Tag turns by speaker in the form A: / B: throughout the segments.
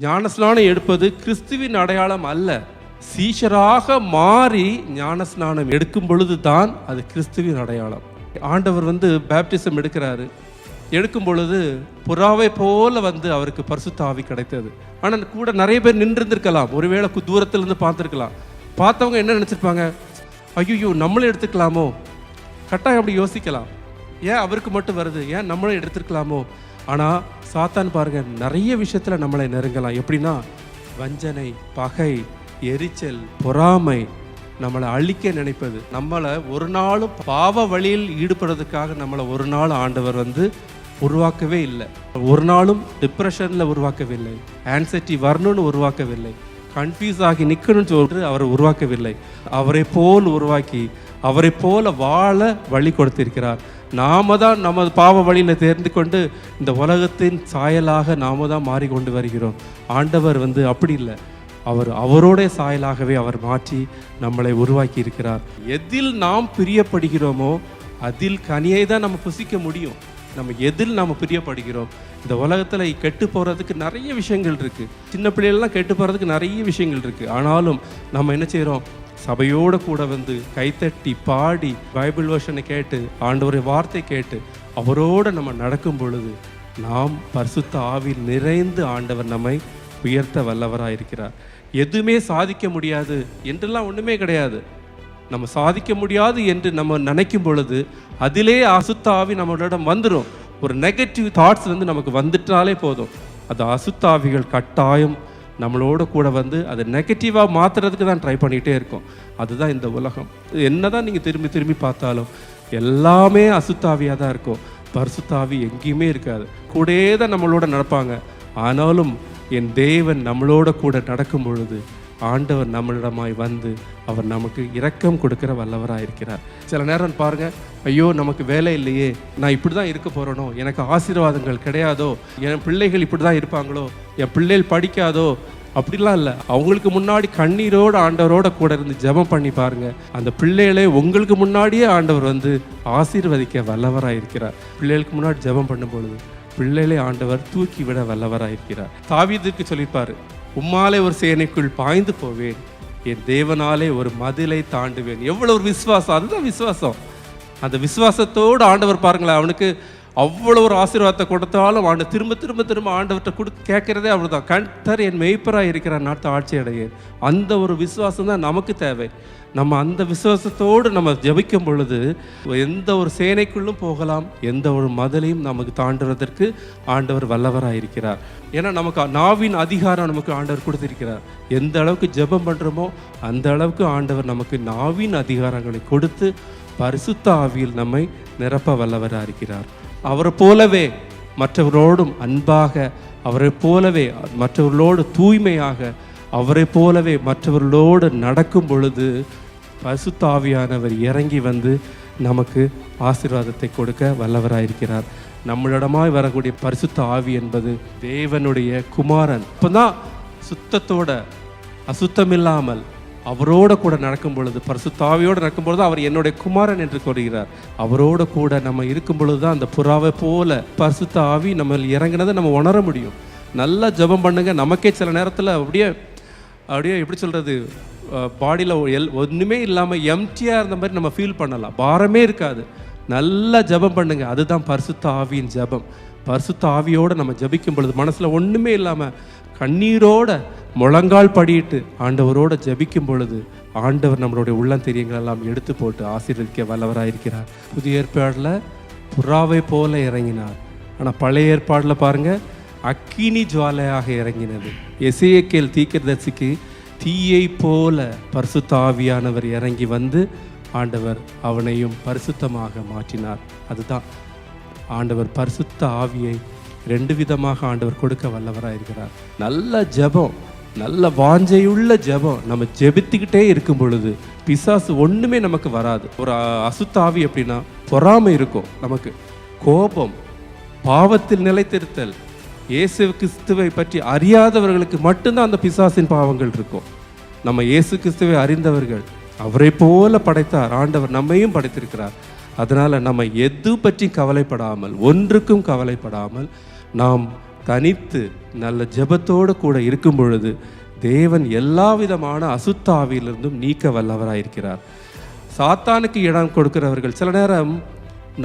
A: ஞானஸ்நானம் எடுப்பது கிறிஸ்துவின் அடையாளம் அல்ல. சீஷராக மாறி ஞானஸ்நானம் எடுக்கும் பொழுது தான் அது கிறிஸ்துவின் அடையாளம். ஆண்டவர் பேப்டிசம் எடுக்கிறாரு. எடுக்கும் பொழுது புறாவை போல அவருக்கு பரிசுத்த ஆவி கிடைத்தது. ஆனால் கூட நிறைய பேர் நின்றுருந்துருக்கலாம், ஒருவேளை தூரத்திலிருந்து பார்த்துருக்கலாம். பார்த்தவங்க என்ன நினச்சிருப்பாங்க, ஐயோ நம்மளும் எடுத்துக்கலாமோ, கட்டாயம் அப்படி யோசிக்கலாம். ஏன் அவருக்கு மட்டும் வருது, ஏன் நம்மளும் எடுத்துருக்கலாமோ. ஆனால் சாத்தான் பாருங்க, நிறைய விஷயத்தில் நம்மளை நெருங்கலாம். எப்படின்னா வஞ்சனை, பகை, எரிச்சல், பொறாமை, நம்மளை அழிக்க நினைப்பது. நம்மளை ஒரு நாளும் பாவ வழியில் ஈடுபடுறதுக்காக நம்மளை ஒரு நாள் ஆண்டவர் உருவாக்கவே இல்லை. ஒரு நாளும் டிப்ரெஷனில் உருவாக்கவில்லை, ஆன்சைட்டி வரணும்னு உருவாக்கவில்லை, கன்ஃபியூஸ் ஆகி நிற்கணும்னு சொல்லிட்டு அவர் உருவாக்கவில்லை. அவரை போல் உருவாக்கி அவரை போல வாழ வழி கொடுத்திருக்கிறார். நாம தான் நம்ம பாவ வழியில் தேர்ந்து கொண்டு இந்த உலகத்தின் சாயலாக நாம தான் மாறிக்கொண்டு வருகிறோம். ஆண்டவர் அப்படி இல்லை, அவரோட சாயலாகவே அவர் மாற்றி நம்மளை உருவாக்கி இருக்கிறார். எதில் நாம் பிரியப்படுகிறோமோ அதில் கனியை தான் நம்ம புசிக்க முடியும். நம்ம எதில் நாம் பிரியப்படுகிறோம். இந்த உலகத்தில் கெட்டு போகிறதுக்கு நிறைய விஷயங்கள் இருக்குது. சின்ன பிள்ளைகள்லாம் கெட்டு போகிறதுக்கு நிறைய விஷயங்கள் இருக்குது. ஆனாலும் நம்ம என்ன செய்கிறோம், சபையோடு கூட கைத்தட்டி பாடி பைபிள் வெர்ஷனை கேட்டு ஆண்டவருடைய வார்த்தை கேட்டு அவரோடு நம்ம நடக்கும் பொழுது நாம் பரிசுத்த ஆவியில் நிறைந்து ஆண்டவர் நம்மை உயர்த்த வல்லவராக இருக்கிறார். எதுவுமே சாதிக்க முடியாது என்றெல்லாம் ஒன்றுமே கிடையாது. நம்ம சாதிக்க முடியாது என்று நம்ம நினைக்கும் பொழுது அதிலே அசுத்த ஆவி நம்மளிடம் வந்துடும். ஒரு நெகட்டிவ் தாட்ஸ் நமக்கு வந்துட்டாலே போதும், அது அசுத்த ஆவிகள் கட்டாயம் நம்மளோட கூட அதை நெகட்டிவாக மாற்றுறதுக்கு தான் ட்ரை பண்ணிகிட்டே இருக்கும். அதுதான் இந்த உலகம். என்னதான் நீங்கள் திரும்பி திரும்பி பார்த்தாலும் எல்லாமே அசுத்தாவியாக தான் இருக்கும். பரிசுத்தாவி எங்கேயுமே இருக்காது. கூடயே தான் நம்மளோட நடப்பாங்க. ஆனாலும் என் தேவன் நம்மளோட கூட நடக்கும் பொழுது ஆண்டவர் நம்மளிடமாய் அவர் நமக்கு இரக்கம் கொடுக்கிற வல்லவராக இருக்கிறார். சில நேரம் பாருங்க, ஐயோ நமக்கு வேலை இல்லையே, நான் இப்படி தான் இருக்க போகிறேனோ, எனக்கு ஆசீர்வாதங்கள் கிடையாதோ, என் பிள்ளைகள் இப்படி தான் இருப்பாங்களோ, என் பிள்ளைகள் படிக்காதோ, அப்படிலாம் இல்லை. அவங்களுக்கு முன்னாடி கண்ணீரோடு ஆண்டவரோட கூட இருந்து ஜெபம் பண்ணி பாருங்க, அந்த பிள்ளைகளை உங்களுக்கு முன்னாடியே ஆண்டவர் ஆசீர்வதிக்க வல்லவராக இருக்கிறார். பிள்ளைகளுக்கு முன்னாடி ஜெபம் பண்ணும் பொழுது பிள்ளைகளை ஆண்டவர் தூக்கி விட வல்லவராக இருக்கிறார். தாவீதுக்கு சொல்லியிருப்பாரு, உம்மாலே ஒரு சேனைக்குள் பாய்ந்து போவேன், என் தேவனாலே ஒரு மதிலை தாண்டுவேன். எவ்வளவு ஒரு விசுவாசம், அதுதான் விசுவாசம். அந்த விசுவாசத்தோடு ஆண்டவர் பாருங்களேன், அவனுக்கு அவ்வளோ ஒரு ஆசீர்வாதத்தை கொடுத்தாலும் திரும்ப திரும்ப திரும்ப ஆண்டவர்கிட்ட கேட்கறதே அவ்வளோதான். கர்த்தர் என் மெய்ப்பராக இருக்கிற நாட்டு ஆட்சி அடையேன். அந்த ஒரு விசுவாசம் தான் நமக்கு தேவை. நம்ம அந்த விசுவாசத்தோடு நம்ம ஜெபிக்கும் பொழுது எந்த ஒரு சேனைக்குள்ளும் போகலாம், எந்த ஒரு மதிலையும் நமக்கு தாண்டுவதற்கு ஆண்டவர் வல்லவராக இருக்கிறார். ஏன்னா நமக்கு நாவின் அதிகாரம் நமக்கு ஆண்டவர் கொடுத்திருக்கிறார். எந்த அளவுக்கு ஜெபம் பண்ணுறோமோ அந்த அளவுக்கு ஆண்டவர் நமக்கு நாவின் அதிகாரங்களை கொடுத்து பரிசுத்த ஆவியில் நம்மை நிரப்ப வல்லவராக இருக்கிறார். அவரை போலவே மற்றவர்களோடும் அன்பாக, அவரை போலவே மற்றவர்களோடு தூய்மையாக, அவரை போலவே மற்றவர்களோடு நடக்கும் பொழுது பரிசுத்த ஆவியானவர் இறங்கி நமக்கு ஆசீர்வாதத்தை கொடுக்க வல்லவராயிருக்கிறார். நம்மளிடமாய் வரக்கூடிய பரிசுத்த ஆவி என்பது தேவனுடைய குமாரன். இப்போதான் சுத்தத்தோட அசுத்தமில்லாமல் அவரோட கூட நடக்கும் பொழுது, பரிசுத்த ஆவியோடு நடக்கும் பொழுது அவர் என்னுடைய குமாரன் என்று கூறுகிறார். அவரோட கூட நம்ம இருக்கும் பொழுது தான் அந்த புறாவை போல பரிசுத்த ஆவி நம்ம இறங்கினதை நம்ம உணர முடியும். நல்லா ஜெபம் பண்ணுங்க. நமக்கே சில நேரத்தில் அப்படியே எப்படி சொல்கிறது, பாடியில் ஒன்றுமே இல்லாமல் எம்டியாக இருந்த மாதிரி நம்ம ஃபீல் பண்ணலாம், பாரமே இருக்காது. நல்லா ஜெபம் பண்ணுங்க. அதுதான் பரிசுத்த ஆவியின் ஜெபம். பரிசுத்த ஆவியோடு நம்ம ஜெபிக்கும் பொழுது மனசில் ஒன்றுமே இல்லாமல் கண்ணீரோட முழங்கால் படியிட்டு ஆண்டவரோட ஜெபிக்கும் பொழுது ஆண்டவர் நம்மளுடைய உள்ளந்தெரியங்கள் எல்லாம் எடுத்து போட்டு ஆசீர்வதிக்க வல்லவராக இருக்கிறார். புதிய ஏற்பாடில் புறாவை போல இறங்கினார். ஆனால் பழைய ஏற்பாடில் பாருங்கள், அக்கினி ஜுவாலையாக இறங்கினது. எசேக்கியேல் தீர்க்கதரிசிக்கு தீயை போல பரிசுத்த ஆவியானவர் இறங்கி ஆண்டவர் அவனையும் பரிசுத்தமாக மாற்றினார். அதுதான் ஆண்டவர் பரிசுத்த ஆவியை 2 விதமாக ஆண்டவர் கொடுக்க வல்லவராக இருக்கிறார். நல்ல ஜெபம், நல்ல வாஞ்சையுள்ள ஜெபம் நம்ம ஜெபித்துக்கிட்டே இருக்கும் பொழுது பிசாசு ஒன்றுமே நமக்கு வராது. ஒரு அசுத்த ஆவி எப்படின்னா பொறாமை இருக்கும், நமக்கு கோபம், பாவத்தில் நிலைத்திருத்தல், இயேசு கிறிஸ்துவை பற்றி அறியாதவர்களுக்கு மட்டும்தான் அந்த பிசாசின் பாவங்கள் இருக்கும். நம்ம இயேசு கிறிஸ்துவை அறிந்தவர்கள், அவரை போல படைத்தார் ஆண்டவர், நம்மையும் படைத்திருக்கிறார். அதனால் நம்ம எது பற்றி கவலைப்படாமல், ஒன்றுக்கும் கவலைப்படாமல் நாம் தனித்து நல்ல ஜெபத்தோடு கூட இருக்கும் பொழுது தேவன் எல்லா விதமான அசுத்த ஆவியிலிருந்தும் நீக்க வல்லவராயிருக்கிறார். சாத்தானுக்கு இடம் கொடுக்கிறவர்கள் சில நேரம்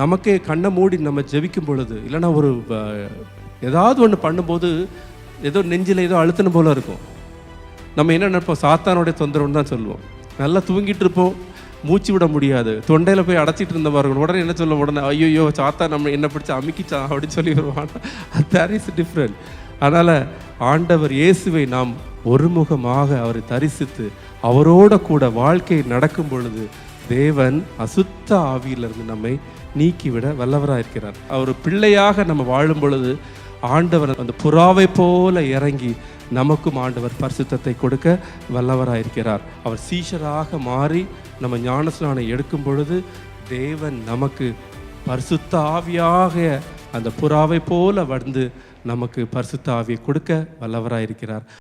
A: நமக்கே கண்ணை மூடி நம்ம ஜெபிக்கும் பொழுது, இல்லைன்னா ஒரு ஏதாவது ஒன்று பண்ணும்போது ஏதோ நெஞ்சில் ஏதோ அழுத்தணும் போல இருக்கும். நம்ம என்ன நினைப்போம், சாத்தானுடைய தொந்தரவுன்னு தான் சொல்லுவோம். நல்லா தூங்கிட்டு இருப்போம், மூச்சு விட முடியாது, தொண்டையில் போய் அடைச்சிட்டு இருந்தவர்கள் உடனே என்ன சொல்லுவோம், உடனே ஐயோ சாத்தா நம்ம என்ன பிடிச்சி அமுக்கிச்சா அப்படின்னு சொல்லி வருவான். That is different. அதனால் ஆண்டவர் இயேசுவை நாம் ஒருமுகமாக அவரை தரிசித்து அவரோட கூட வாழ்க்கை நடக்கும் பொழுது தேவன் அசுத்த ஆவியிலிருந்து நம்மை நீக்கிவிட வல்லவராக இருக்கிறார். அவர் பிள்ளையாக நம்ம வாழும் பொழுது ஆண்டவர் அந்த புறாவை போல இறங்கி நமக்கும் ஆண்டவர் பரிசுத்தத்தை கொடுக்க வல்லவராக இருக்கிறார். அவர் சீஷராக மாறி நம்ம ஞானஸ்நானம் எடுக்கும் பொழுது தேவன் நமக்கு பரிசுத்த ஆவியாக அந்த புறாவை போல வந்து நமக்கு பரிசுத்த ஆவியை கொடுக்க வல்லவராக இருக்கிறார்.